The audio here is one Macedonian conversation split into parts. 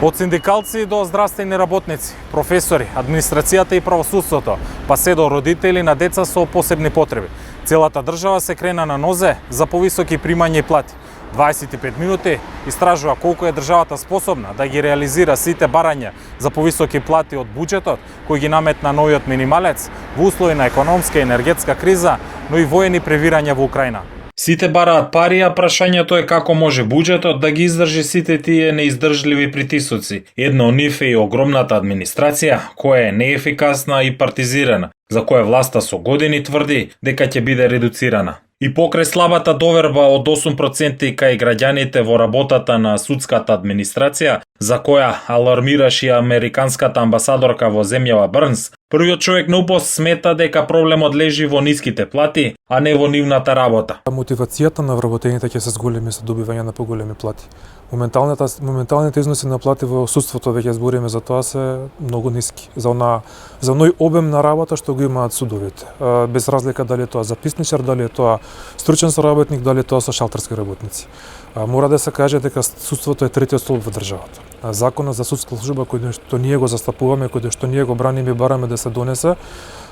Од синдикалци до здравствени работници, професори, администрацијата и правосудството, па се до родители на деца со посебни потреби. Целата држава се крена на нозе за повисоки примања и плати. 25 минути истражува колку е државата способна да ги реализира сите барања за повисоки плати од буџетот кој ги наметна новиот минималец во услови на економска и енергетска криза, но и воени превирања во Украина. Сите бараат пари, а прашањето е како може буџетот да ги издржи сите тие неиздржливи притисоци. Една од нив е и огромната администрација, која е неефикасна и партизирана, за која власта со години тврди дека ќе биде редуцирана. И покрај слабата доверба од 8% кај граѓаните во работата на судската администрација, за која алармираше и американската амбасадорка во земјава Брнс, првиот човек на УПОС смета дека проблемот лежи во ниските плати, а не во нивната работа. Мотивацијата на вработените ќе се зголеми со добивање на поголеми плати. Моменталните износи на плати во судството, веќе збориме за тоа, се многу ниски за оној обем на работа што го имаат судовите. Без разлика дали е тоа записничар, дали е тоа стручен соработник, дали е тоа со шалтерски работници. Мора да се каже дека судството е третиот столб во државата. Законот за судска служба кој што ние го застапуваме, кој што ние го браниме и бараме да се донесе,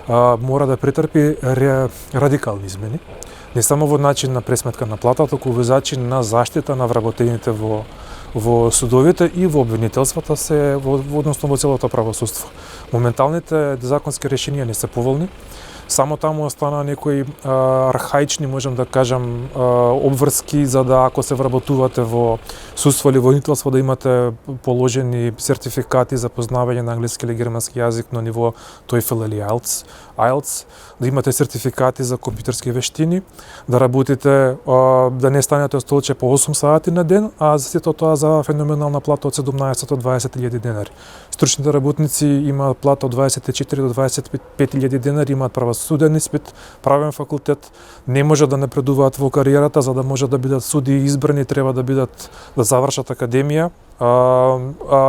мора да претрпи радикални измени. Не само во начин на пресметка на плата, туку во начин на заштита на вработените во судовите и во обвинителствата се односно во целото правосудство. Моменталните законски решенија не се поволни. Само таму остана некои архаични, можам да кажам, обврски за да ако се вработувате во судство или обвинителство да имате положени сертификати за познавање на англиски или германски јазик на ниво TOEFL или IELTS, да имате сертификати за компјутерски вештини, да работите, да не станете од столче по 8 сати на ден, а за сето тоа за феноменална плата од 17 до 20.000 денари. Стручните работници имаат плата од 24 до 25.000 денари, имаат правосуден испит, правен факултет, не може да напредуваат во кариерата, за да може да бидат суди избрани, треба да завршат академија,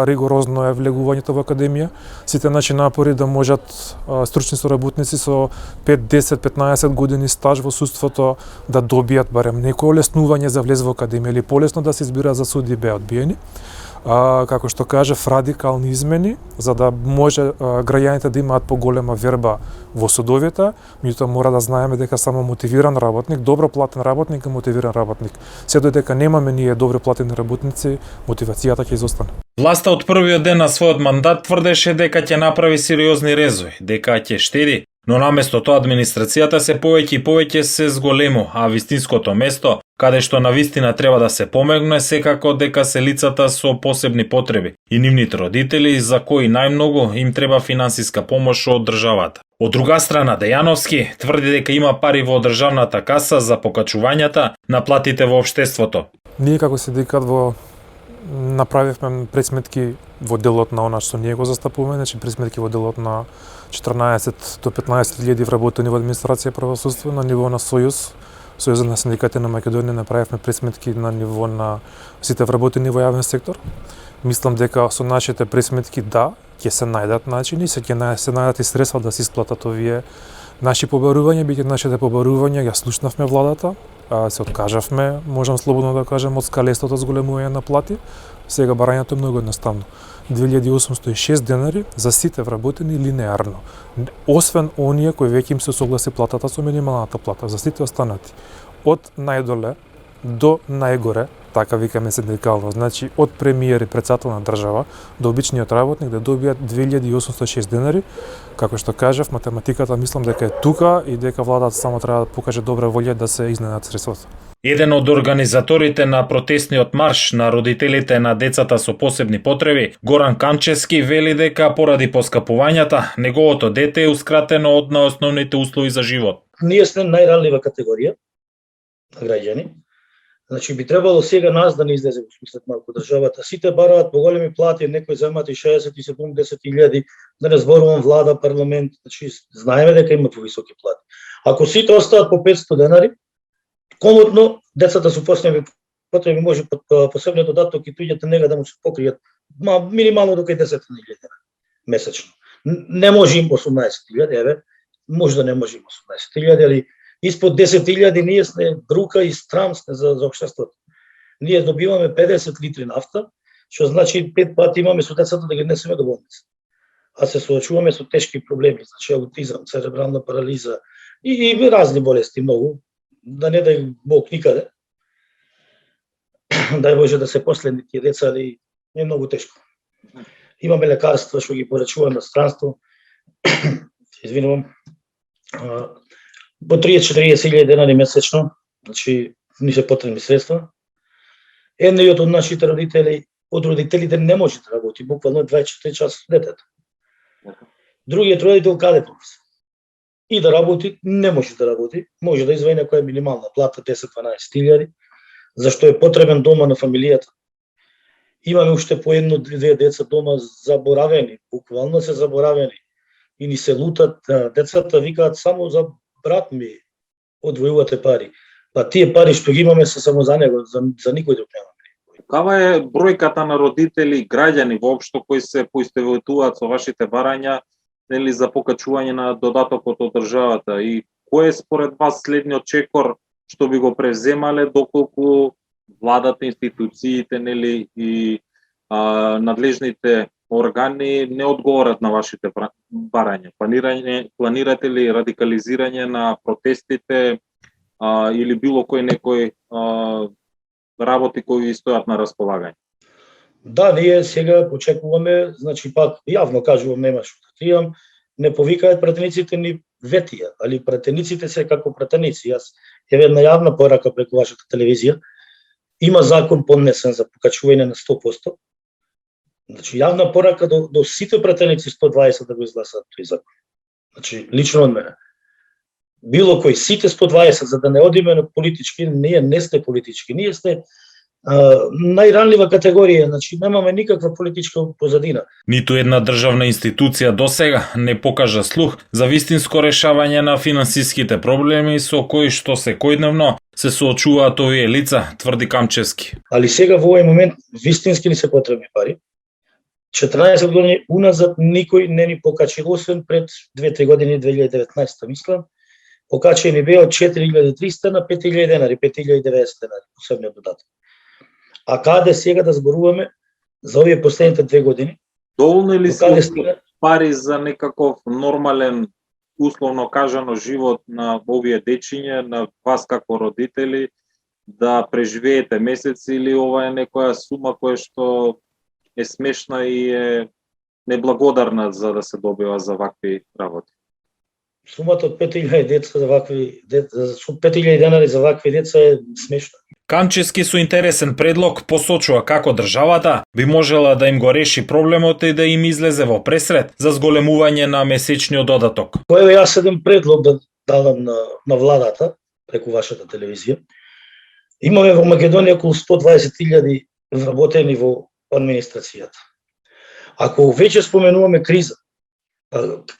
ригорозно е влегувањето во академија. Сите наши напори да можат стручни соработници со 5, 10, 15 години стаж во судството да добијат барем некој олеснување за влез во академија или полесно да се избираат за суди беа одбиени. Како што кажав, радикални измени, за да може граѓаните да имаат поголема верба во судовите, меѓутоа мора да знаеме дека само мотивиран работник, добро платен работник е мотивиран работник. Се додека немаме ние добро платени работници, мотивацијата ќе изостане. Власта од првиот ден на својот мандат тврдеше дека ќе направи сериозни резови, дека ќе штеди, но наместо тоа администрацијата се повеќе и повеќе се зголему, а вистинското место, каде што навистина треба да се помогне, секако дека се лицата со посебни потреби и нивните родители, за кои најмногу им треба финансиска помош од државата. Од друга страна, Дејановски тврди дека има пари во државната каса за покачувањата на платите во општеството. Ние како синдикат направивме пресметки во делот на она што ние го застапуваме, значи пресметки во делот на 14 до 15.000 вработени во администрација и правосудство на ниво на Сојузот на синдикатите на Македонија, направивме пресметки на ниво на сите вработени во јавен сектор. Мислам дека со нашите пресметки ќе се најдат начини, се најдат и средства да се исплатат овие наши побарувања, бидејќи нашите побарувања ја слушнавме владата, се откажавме, можам слободно да кажам, од скалестото зголемување на плати. Сега барањето е многу едноставно. 2806 денари за сите вработени линеарно. Освен оние кои веќе им се согласи платата со минималната плата, за сите останати. Од најдоле до најгоре, така викаме синдикално, значи од премиер и председател на држава до обичниот работник да добијат 2806 денари. Како што кажав, математиката мислам дека е тука и дека владата само треба да покаже добра волја да се изненат средствата. Еден од организаторите на протестниот марш на родителите на децата со посебни потреби, Горан Камчевски, вели дека поради поскапувањата, неговото дете еускратено од најосновните услови за живот. Ние сме најранлива категорија на граѓани. Значи би требало сега нас да не излезе во сусрет малку државата. Сите бараат поголеми плати, некои земаат и 60 и 70.000, да не зборувам влада, парламент, значи знаеме дека има повисоки плати. Ако сите остаат по 500 денари, комотно децата со посебни потреби може посебниот додаток и туѓите нега да му се покријат минимално до 10.000 денари месечно. Не може им 18.000, еве, може да не може им 18.000, али испод 10.000 ние сме брука и срам сме за општеството. Ние добиваме 50 литри нафта, што значи 5 пати имаме со децата да ги несеме до болница. А се соочуваме со тешки проблеми, значи аутизам, церебрална парализа и разни болести многу, да не дај Бог никаде. Дај Боже да се последни тие деца, али е многу тешко. Имаме лекарства што ги порачуваме на странство. Извинувам. По 30-40 денари месечно, значи ни се потребни средства. Едниот од нашите родители, од родителите не може да работи, буквално 24 часа со детето. Другиот родител каде професор? И да работи, не може да работи, може да извади некоја минимална плата 10-12 илјади, зашто е потребен дома на фамилијата. Имаме уште по едно-две деца дома заборавени, буквално се заборавени и ни се лутат, децата викаат само за брат ми одвојувате пари. Па тие пари што ги имаме се само за него, за никој друг нема. Кава е бројката на родители и граѓани воопшто кои се поистоветуваат со вашите барања нели за покачување на додатокот од државата и кој е според вас следниот чекор што би го превземале доколку владата, институциите нели и надлежните органи не одговорат на вашите барања? Планирате ли радикализирање на протестите или било некој работи кои ви стојат на располагање? Да, ние сега очекуваме, значи пак јавно кажувам, нема што да кријам, не повикаат пратениците ни ветија, али пратениците се како пратеници. Јас ја една јавна порака преку вашата телевизија. Има закон поднесен за покачување на 100%. Значи јавна порака до сите пратеници 120 да го изгласат тој закон. Значи лично од мене. Било кој сите 120 за да не одиме на политички, ние не сте политички, ние сте најранлива категорија, значи немаме никаква политичка позадина. Ниту една државна институција досега не покажа слух за вистинско решавање на финансиските проблеми со кои што секојдневно се соочуваат овие лица, тврди Камчевски. Али сега во овој момент вистински ни се потребни пари. 14 години уназад никој не ни покачи, освен пред 2-3 години, 2019 мислам, покачи ни беа од 4300 на 5000 денари, 5090 денари, посебниот додаток. А каде сега да зборуваме за овие последните 2 години? Доволно ли се пари за некаков нормален, условно кажано, живот на овие дечиња, на вас како родители, да преживеете месеци или ова е некоја сума која што е смешна и е неблагодарна за да се добива за вакви работи? Сумата од 5000 деца за вакви 5000 денари за вакви деца е смешна. Камчевски со интересен предлог посочува како државата би можела да им го реши проблемот и да им излезе во пресред за зголемување на месечниот додаток. Кој јас еден предлог да дадам на владата преку вашата телевизија. Имаме во Македонија околу 120.000 вработени во администрацијата. Ако веќе споменуваме криза,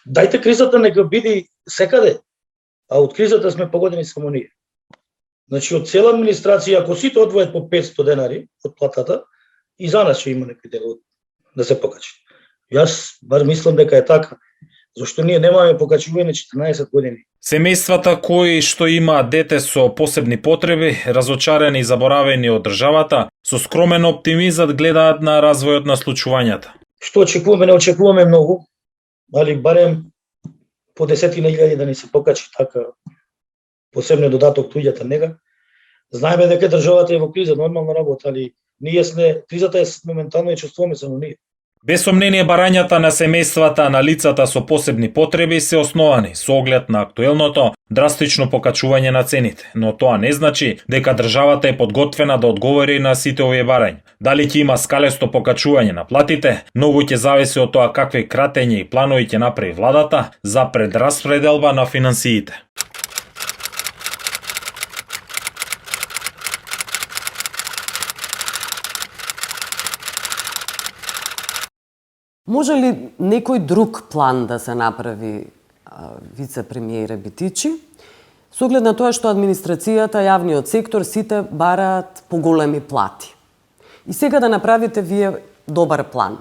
дајте кризата нека биде секаде, а од кризата сме погодени само ние. Значи, од цела администрација, ако сите одвојат по 500 денари од платата, и за нас ќе има некој дел да се покачи. Јас бар мислам дека е така, зашто ние немаме покачување 14 години. Семејствата кои што имаат дете со посебни потреби, разочарени и заборавени од државата, со скромен оптимизат гледаат на развојот на случувањата. Што очекуваме, не очекуваме многу, али барем по 10.000 да ни се покачи така посебниот додаток туѓата нега. Знаеме дека државата е во криза, нормална работа, али ние сме, кризата е моментално и чувствуваме само ние. Без сомнение, барањата на семејствата на лицата со посебни потреби се основани со оглед на актуелното драстично покачување на цените, но тоа не значи дека државата е подготвена да одговори на сите овие барања. Дали ќе има скалесто покачување на платите, многу ќе зависи од тоа какви кратења и планови ќе направи владата за предраспределба на финансиите. Може ли некој друг план да се направи, вице-премиере Битичи, со оглед на тоа што администрацијата, јавниот сектор, сите бараат поголеми плати? И сега да направите вие добар план,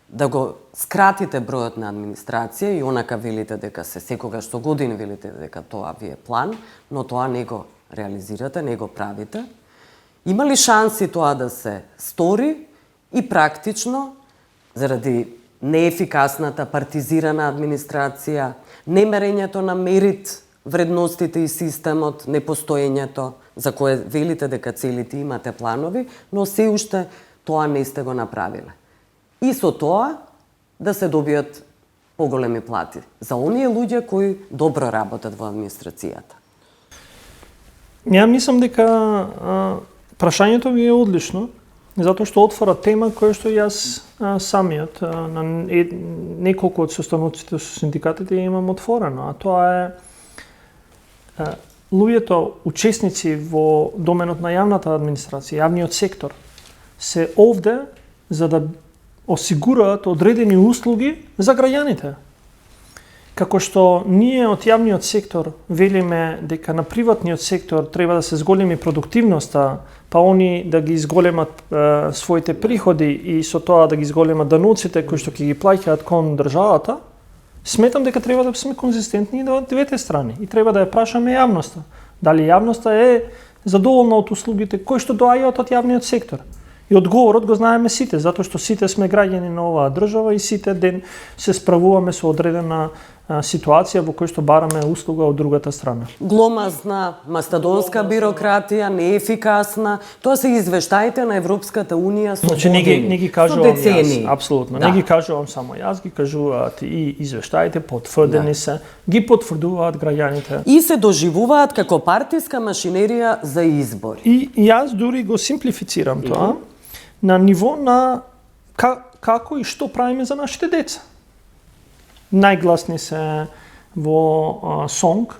да го скратите бројот на администрација и онака велите дека се секогаш со години велите дека тоа ви е план, но тоа не го реализирате, не го правите. Има ли шанси тоа да се стори И практично, заради неефикасната партизирана администрација, немерењето на мерит вредностите и системот, непостоењето, за кое велите дека целите имате планови, но се уште тоа не сте го направиле. И со тоа да се добијат поголеми плати за оние луѓе кои добро работат во администрацијата. Ја мислам дека прашањето ви е одлично, затоа што отвора тема која што јас самиот на неколку од состаноците со синдикатите имам отворено, а тоа е луѓето учесници во доменот на јавната администрација, јавниот сектор, се овде за да осигураат одредени услуги за граѓаните. Како што ние од јавниот сектор велиме дека на приватниот сектор треба да се зголеми продуктивноста, па они да ги изголемат своите приходи и со тоа да ги изголемат даноците кои што ќе ги плаќаат кон државата, сметам дека треба да сме конзистентни и од двете страни и треба да ја прашаме јавноста. Дали јавноста е задоволна од услугите кои што доаѓаат од јавниот сектор? И одговорот го знаеме сите, затоа што сите сме граѓани на оваа држава и сите ден се справуваме со одредена ситуација во која што бараме услуга од другата страна. Гломазна, мастодонска бирократија, неефикасна, тоа се извештаите на Европската Унија со Значи не ги кажувам јас, апсолутно. Да. Не ги кажувам само јас, ги кажуваат и извештаите, потврдени се, ги потврдуваат граѓаните. И се доживуваат како партиска машинерија за избори. И јас дури го симплифицирам тоа на ниво на како и што правиме за нашите деца. Најгласни се во СОНГ,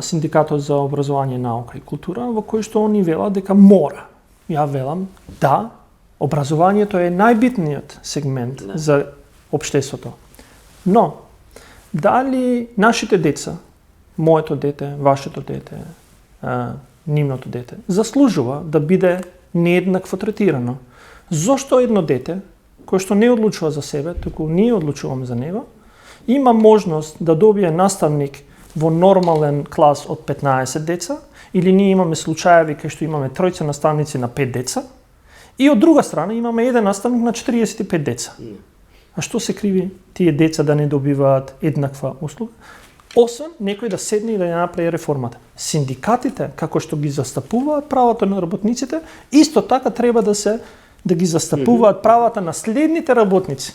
Синдикатот за образование, наука и култура, во кој што они велат дека мора. Ја велам, да, образованието е најбитниот сегмент за општеството. Но, дали нашите деца, моето дете, вашето дете, нивното дете, заслужува да биде нееднакво третирано? Зошто едно дете, кој што не одлучува за себе, туку ние одлучуваме за него, има можност да добие наставник во нормален клас од 15 деца, или ние имаме случаеви кај што имаме тројца наставници на 5 деца, и од друга страна имаме еден наставник на 45 деца. А што се криви тие деца да не добиваат еднаква услуга? Освен некој да седне и да ја направи реформата. Синдикатите, како што ги застапуваат правото на работниците, исто така треба да ги застапуваат правата на следните работници,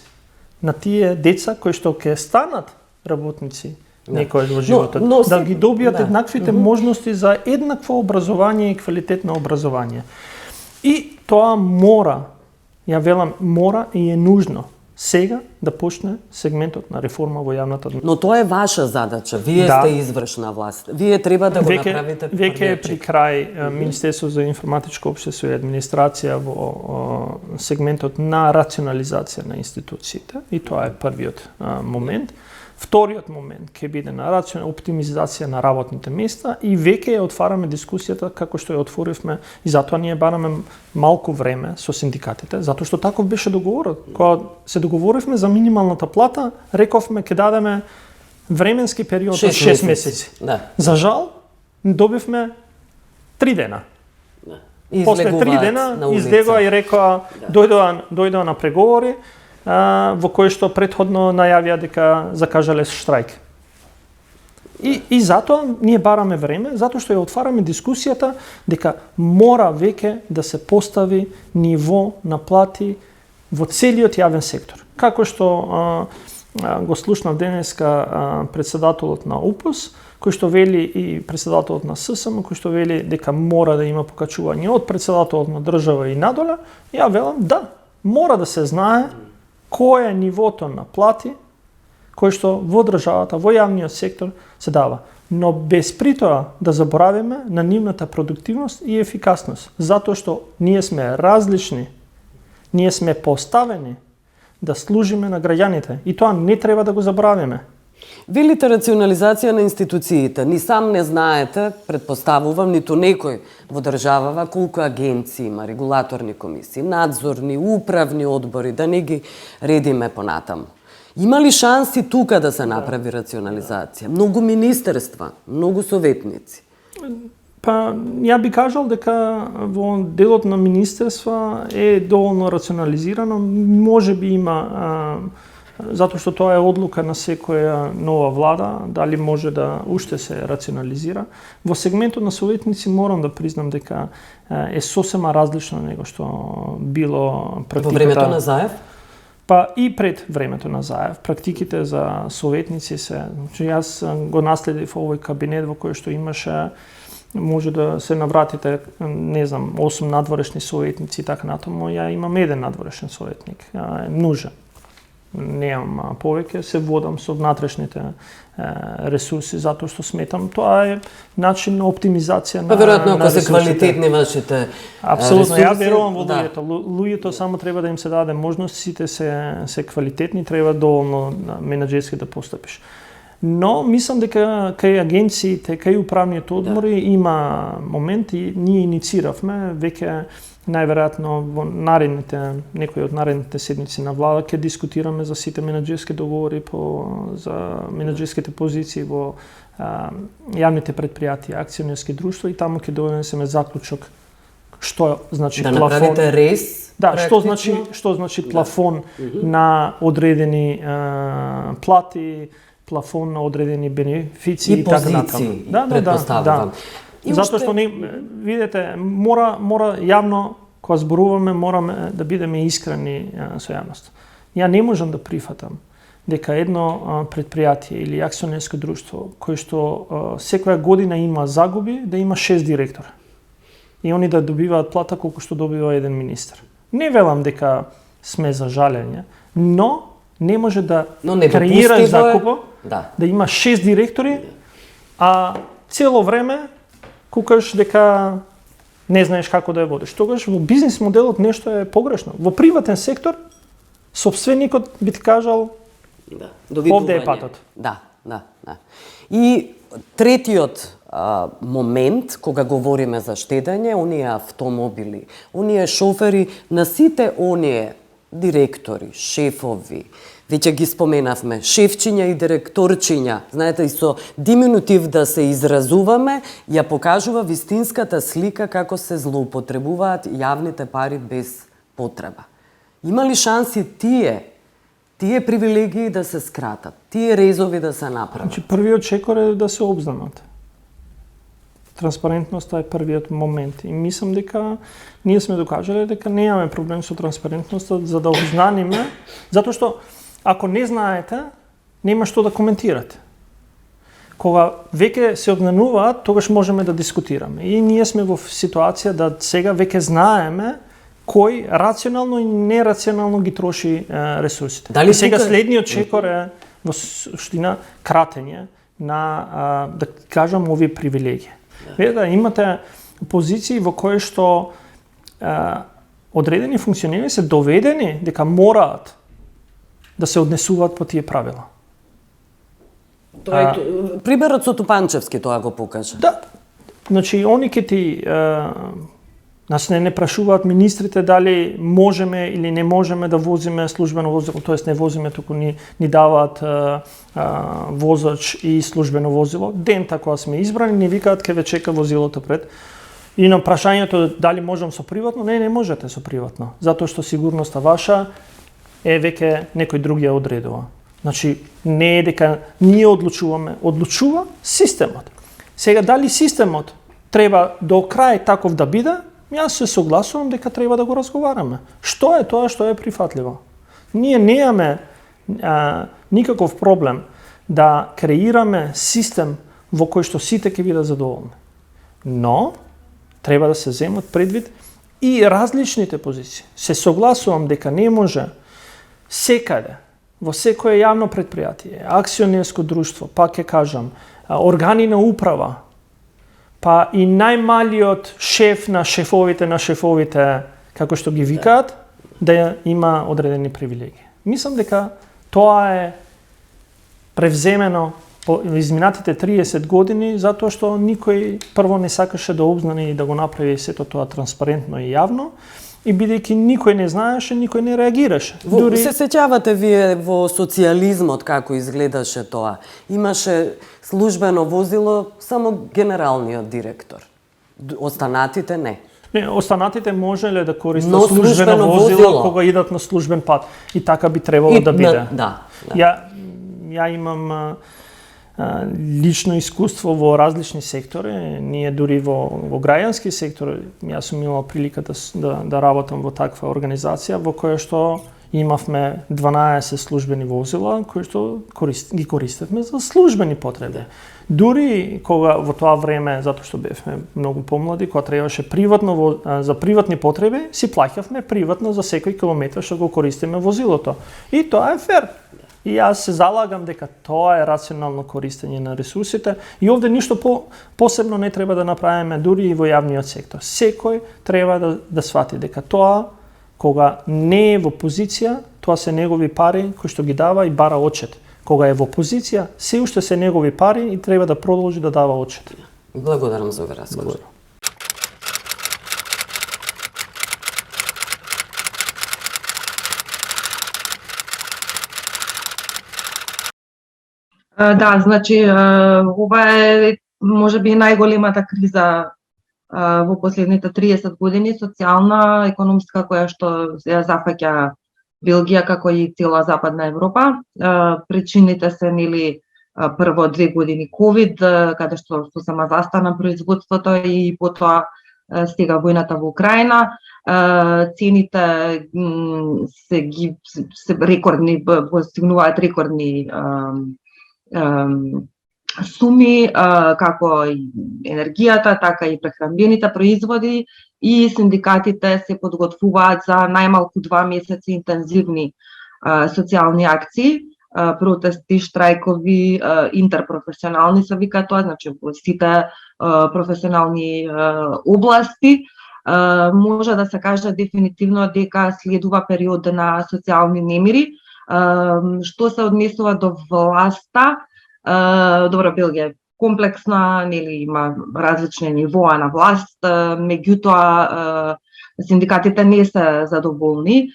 на тие деца кои што ќе станат работници некој во животот, да ги добијат еднаквите можности за еднакво образование и квалитетно образование. И тоа мора, ја велам, мора и е нужно сега да почне сегментот на реформа во јавната администрација. Но тоа е ваша задача. Вие сте извршна власт. Вие треба да го направите. Веќе е при крај Министерство за информатичко општество и администрација во сегментот на рационализација на институциите и тоа е првиот момент. Вториот момент ќе биде на оптимизација на работните места и веќе ја отвараме дискусијата како што ја отворивме и затоа ние бараме малку време со синдикатите, затоа што таков беше договорот. Кога се договоривме за минималната плата, рековме ќе дадеме временски период од 6 месеци. Да. За жал, добивме 3 дена. Да. После 3 дена излегоа и рекоа дојдоа на преговори, во кој што претходно најавија дека закажале штрајк. И затоа ние бараме време, затоа што ја отвараме дискусијата дека мора веќе да се постави ниво на плати во целиот јавен сектор. Како што го слушнав денеска председателот на УПС, кој што вели и председателот на ССМ, кој што вели дека мора да има покачување од председателот на држава и надоле, ја велам да, мора да се знае кој е нивото на плати кој што во државата, во јавниот сектор се дава. Но без при тоа да заборавиме на нивната продуктивност и ефикасност, затоа што ние сме различни, ние сме поставени да служиме на граѓаните и тоа не треба да го заборавиме. Велите рационализација на институциите. Ни сам не знаете, предпоставувам, ниту некој во државава колку агенции има, регулаторни комисии, надзорни, управни одбори, да не ги редиме понатаму. Има ли шанси тука да се направи рационализација? Многу министерства, многу советници. Па, ја би кажал дека во делот на министерства е доволно рационализирано, може би има затоа што тоа е одлука на секоја нова влада, дали може да уште се рационализира. Во сегментот на советници морам да признам дека е сосема различно него што било практиката. Во времето на Заев? Па и пред времето на Заев, практиките за советници се, значи јас го наследив овој кабинет во кој што имаше, може да се навратите, не знам, 8 надворешни советници и така натаму, ја имам еден надворешен советник, е нужен. Немам повеќе, се водам со внатрешните ресурси, затоа што сметам тоа е начин на оптимизација на веројатно ако се ресурсите. квалитетни вашите Апсолутно, ресурси, ја верувам во да. луѓето. Луѓето само треба да им се даде можност, сите се квалитетни, треба доволно менаџерски да постапиш. Но мислам дека кај агенциите, кај управниот одбори има моменти, ние иницииравме веќе најверојатно во некои од наредните седмици на влада ќе дискутираме за сите менаџерски договори за менаџерските позиции во јавните предпријатија, акционерски друштва и таму ќе донесеме заклучок што значи да плафон. направите рез. Да, што значи плафон на одредени плати, плафон на одредени бенефиции и позиции, предпоставувам. Затоа што видите, мора јавно кога зборуваме, мораме да бидеме искрени со јавноста. Ја не можам да прифатам дека едно предпријатие или акционерско друштво кој што секоја година има загуби, да има 6 директора. И они да добиваат плата колку што добива еден министер. Не велам дека сме за жалење, но не може да креира закупа, да има 6 директори, а цело време кукаш дека не знаеш како да ја водиш. Тогаш во бизнис моделот нешто е погрешно. Во приватен сектор сопственикот би ти кажал овде е патот. Да. И третиот момент кога говориме за штедење, оние автомобили, оние шофери на сите оние директори, шефови, веќе ги споменавме, шефчиња и директорчиња, знаете, и со диминутив да се изразуваме, ја покажува вистинската слика како се злоупотребуваат јавните пари без потреба. Има ли шанси тие привилегии да се скратат, тие резови да се направат? Значи, првиот чекор е да се обзнанат. Транспарентноста е првиот момент и мислам дека ние сме докажале дека немаме проблем со транспарентноста за да обзнаниме, затоа што ако не знаете, нема што да коментирате. Кога веќе се обзнануваат, тогаш можеме да дискутираме. И ние сме во ситуација да сега веќе знаеме кој рационално и нерационално ги троши ресурсите. Дали сега следниот чекор е во суштина кратење на да кажам овие привилегии. Да, имате позиции во кои што одредени функционери се доведени дека мораат да се однесуваат по тие правила. Примерот со Тупанчевски тоа го покажа. Да. Значи, они ке ти нас не прашуваат министрите дали можеме или не можеме да возиме службено возило, тоест не возиме, туку ни даваат возач и службено возило. Дента кога сме избрани, ни викаат ке ве чека возилото пред. И на прашањето дали можам со приватно, не можете со приватно, затоа што сигурноста ваша е веќе некој други ја одредува. Значи, не е дека ние одлучуваме, одлучува системот. Сега, дали системот треба до крај таков да биде, јас се согласувам дека треба да го разговараме. Што е тоа што е прифатливо? Ние немаме никаков проблем да креираме систем во кој што сите ќе бидат задоволни. Но, треба да се земат предвид и различните позиции. Се согласувам дека не може секаде, во секое јавно предпријатие, акционерско друштво, па ќе кажам, органи на управа, па и најмалиот шеф на шефовите, како што ги викаат, да има одредени привилегии. Мислам дека тоа е превземено по изминатите 30 години, затоа што никој прво не сакаше да обзнани и да го направи сето тоа транспарентно и јавно, и бидејќи никој не знаеше, никој не реагираше. Се сеќавате вие во социјализмот како изгледаше тоа? Имаше службено возило само генералниот директор. Останатите не. Не, останатите можеле да користат Но службено службено возило возило. кога идат на службен пат. И така би требало да биде. Да. Ја имам лично искуство во различни сектори. Ние дури во граѓански сектор, јас сум имал прилика да работам во таква организација во која што имавме 12 службени возила кои што ги користевме за службени потреби. Дури кога во тоа време, затоа што бевме многу помлади, кога требаше приватно за приватни потреби, си плаќавме приватно за секој километар што го користиме возилото. И тоа е фер. И јас се залагам дека тоа е рационално користење на ресурсите и овде ништо посебно не треба да направиме дури и во јавниот сектор. Секој треба да свати дека тоа кога не е во позиција, тоа се негови пари кои што ги дава и бара отчет. Кога е во позиција, се уште се негови пари и треба да продолжи да дава отчет. Благодарам за овој разговор. Да, значи, ова е можеби најголемата криза во последните 30 години, социјална, економска, која што ја зафаќа Белгија како и цела Западна Европа. Причините се нели прво 2 години ковид, каде што сосема застана производството и потоа стига војната во Украина. Цените се рекордни, постигнуваат рекордни суми, како и енергијата, така и прехранбените производи, и синдикатите се подготвуваат за најмалку 2 месеци интензивни социјални акции, протести, штрајкови, интерпрофесионални се вика тоа, значи во сите професионални области. Може да се каже дефинитивно дека следува период на социјални немири. Што се однесува до власта, добро, Белгија е комплексна, нели има различни нивоа на власт, меѓутоа синдикатите не се задоволни,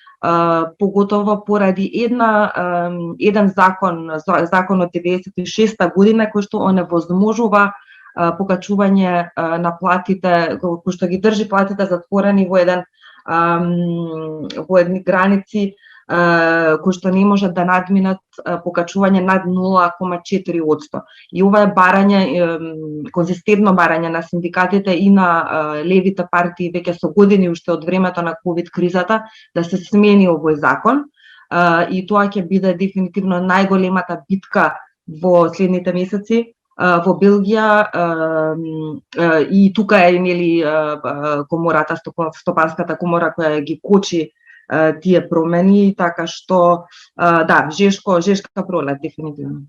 поготово поради еден законот 96-та година кој што оневозможува покачување на платите, кој што ги држи платите затворени во едни граници кои што не можат да надминат покачување над 0,4%. И ова е барање, конзистентно барање на синдикатите и на левите партии веќе со години уште од времето на ковид кризата да се смени овој закон. И тоа ќе биде дефинитивно најголемата битка во следните месеци во Белгија, и тука е нели комората, стопанската комора која ги кочи тие промени, така што да, жешка пролет дефинитивно.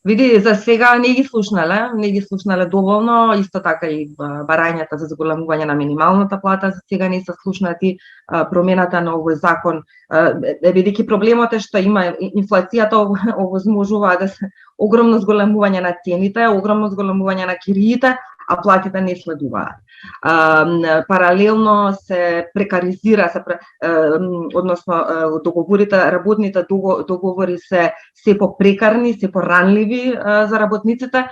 Види, за сега не ги слушнале доволно, исто така и барањата за зголемување на минималната плата за сега не се слушнати, промената на овој закон, бидејќи проблемот е што има инфлацијата овозможува да се огромно зголемување на цените, огромно зголемување на кириите, а платите не следуваат. Паралелно се прекаризира, односно работните договори се попрекарни, се поранливи за работниците,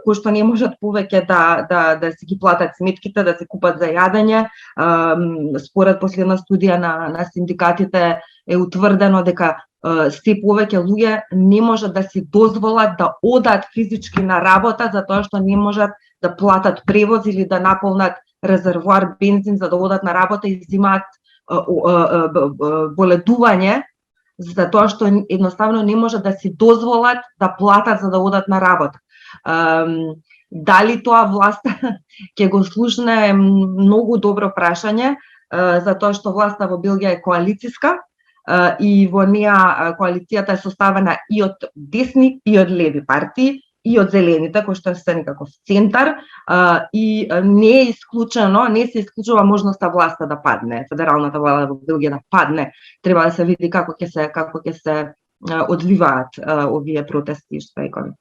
кои што не можат повеќе да си ги платат сметките, да се купат за јадење. Според последна студија на синдикатите е утврдено дека се повеќе луѓе не можат да си дозволат да одат физички на работа затоа што не можат да платат превоз или да наполнат резервоар бензин за да одат на работа и земаат боледување затоа што едноставно не можат да си дозволат да платат за да одат на работа. Дали тоа власта ќе го слушне е многу добро прашање, затоа што власта во Белгија е коалициска и во неа коалицијата е составена и од десни и од леви партии, и од зелените, кои што се некако центар, и не е исклучено, не се исклучува можноста власта да падне, федералната влада во Белгија да падне. Треба да се види како ќе се одвиваат овие протести и штрајкови.